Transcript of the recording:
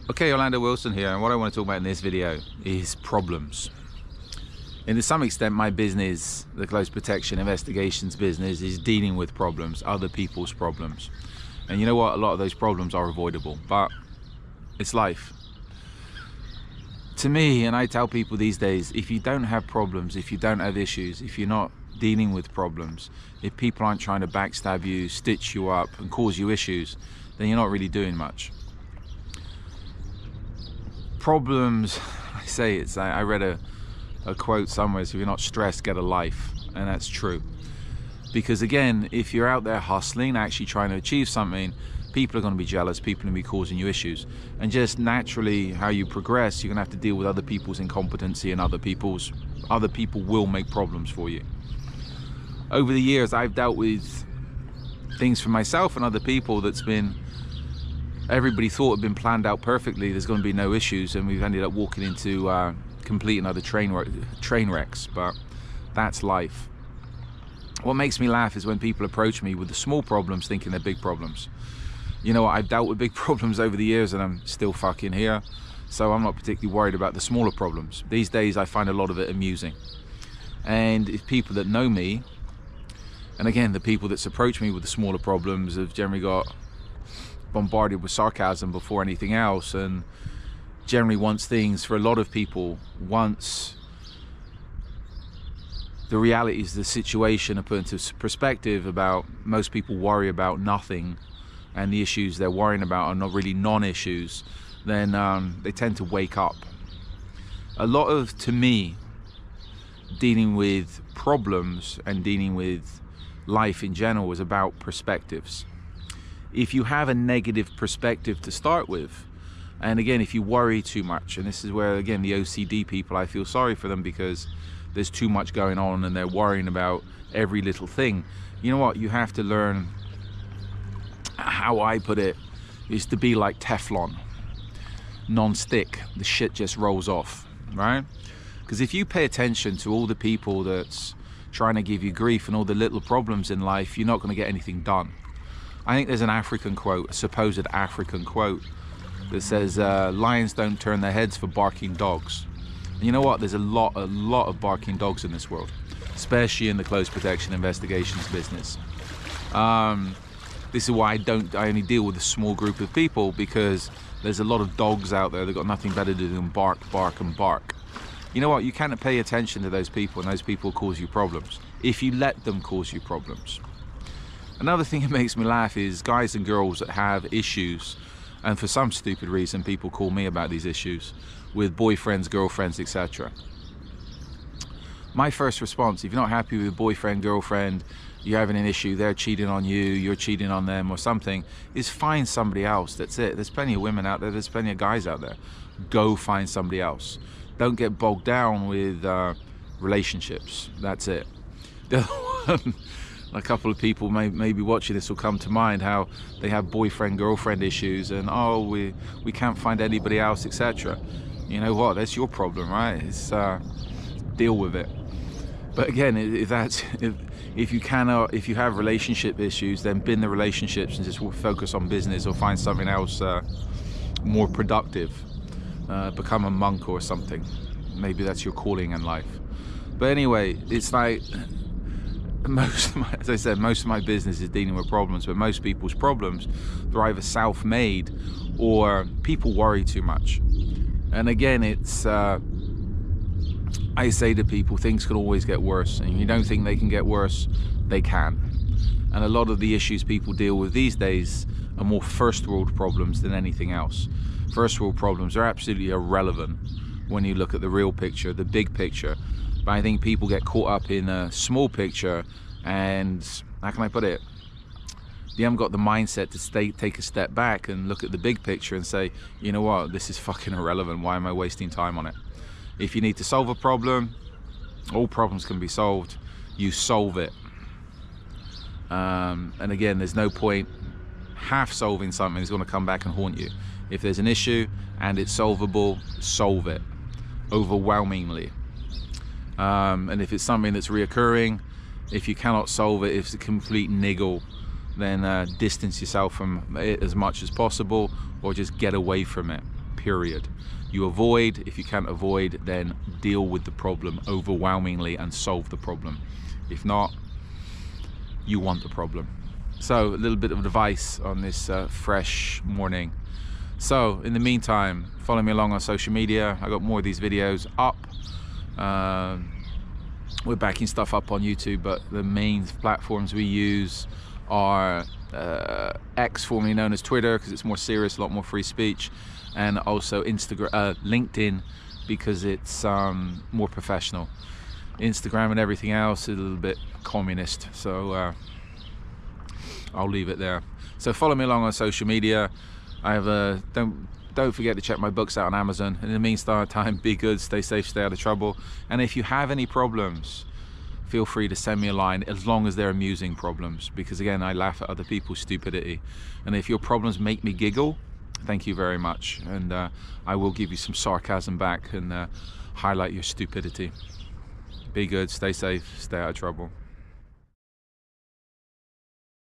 Okay, Orlando Wilson here, and what I want to talk about in this video is problems. And to some extent, my business, the close protection investigations business, is dealing with problems, other people's problems. And you know what? A lot of those problems are avoidable, but it's life. To me, and I tell people these days, if you don't have problems, if you don't have issues, if you're not dealing with problems, if people aren't trying to backstab you, stitch you up, and cause you issues, then you're not really doing much. Problems, I read a quote somewhere, so if you're not stressed, get a life. And that's true. Because again, if you're out there hustling, actually trying to achieve something, people are going to be jealous, people are going to be causing you issues. And just naturally, how you progress, you're going to have to deal with other people's incompetency, and other people will make problems for you. Over the years, I've dealt with things for myself and other people that's been, everybody thought had been planned out perfectly, there's going to be no issues, and we've ended up walking into complete and utter train wrecks. But that's life. What makes me laugh is when people approach me with the small problems thinking they're big problems. You know what, I've dealt with big problems over the years and I'm still fucking here, so I'm not particularly worried about the smaller problems. These days I find a lot of it amusing. And if people that know me, and again, the people that approach me with the smaller problems have generally got bombarded with sarcasm before anything else, and generally once things, for a lot of people, once the realities of the situation are put into perspective about, most people worry about nothing, and the issues they're worrying about are not really non-issues, then they tend to wake up. A lot of, to me, dealing with problems and dealing with life in general is about perspectives. If you have a negative perspective to start with, and again, if you worry too much, and this is where, again, the OCD people, I feel sorry for them because there's too much going on and they're worrying about every little thing. You know what? You have to learn, how I put it, is to be like Teflon, non-stick. The shit just rolls off, right? Because if you pay attention to all the people that's trying to give you grief and all the little problems in life, you're not going to get anything done. I think there's an African quote, a supposed African quote, that says lions don't turn their heads for barking dogs. And you know what? There's a lot of barking dogs in this world, especially in the close protection investigations business. This is why I only deal with a small group of people, because there's a lot of dogs out there that got nothing better to do than bark, bark, and bark. You know what? You can't pay attention to those people, and those people cause you problems if you let them cause you problems. Another thing that makes me laugh is guys and girls that have issues, and for some stupid reason people call me about these issues with boyfriends, girlfriends, etc. My first response, if you're not happy with your boyfriend, girlfriend, you're having an issue, they're cheating on you, you're cheating on them or something, is find somebody else. That's it. There's plenty of women out there, there's plenty of guys out there. Go find somebody else. Don't get bogged down with relationships. That's it. The other one, a couple of people may be watching this will come to mind, how they have boyfriend girlfriend issues and we can't find anybody else, etc. You know what, that's your problem, right? It's deal with it. But again, if you have relationship issues, then bin the relationships and just focus on business, or find something else more productive. Become a monk or something. Maybe that's your calling in life. But anyway, it's like, as I said, most of my business is dealing with problems, but most people's problems, they're either self-made or people worry too much. And again, it's I say to people, things can always get worse, and if you don't think they can get worse, they can. And a lot of the issues people deal with these days are more first world problems than anything else. First world problems are absolutely irrelevant when you look at the real picture, the big picture. But I think people get caught up in a small picture, and how can I put it? They haven't got the mindset to take a step back and look at the big picture and say, you know what, this is fucking irrelevant. Why am I wasting time on it? If you need to solve a problem, all problems can be solved. You solve it. And again, there's no point half solving something that's going to come back and haunt you. If there's an issue and it's solvable, solve it overwhelmingly. And if it's something that's reoccurring, if you cannot solve it, if it's a complete niggle, then distance yourself from it as much as possible, or just get away from it. period. You avoid. If you can't avoid, then deal with the problem overwhelmingly and solve the problem. If not, you want the problem. So a little bit of advice on this fresh morning. So in the meantime, follow me along on social media. I got more of these videos up. We're backing stuff up on YouTube, but the main platforms we use are X, formerly known as Twitter, because it's more serious, a lot more free speech, and also LinkedIn, because it's more professional. Instagram and everything else is a little bit communist, so I'll leave it there. So follow me along on social media. I have don't forget to check my books out on Amazon. In the meantime, be good, stay safe, stay out of trouble. And if you have any problems, feel free to send me a line, as long as they're amusing problems, because again, I laugh at other people's stupidity. And if your problems make me giggle, thank you very much, and I will give you some sarcasm back and highlight your stupidity. Be good, stay safe, stay out of trouble.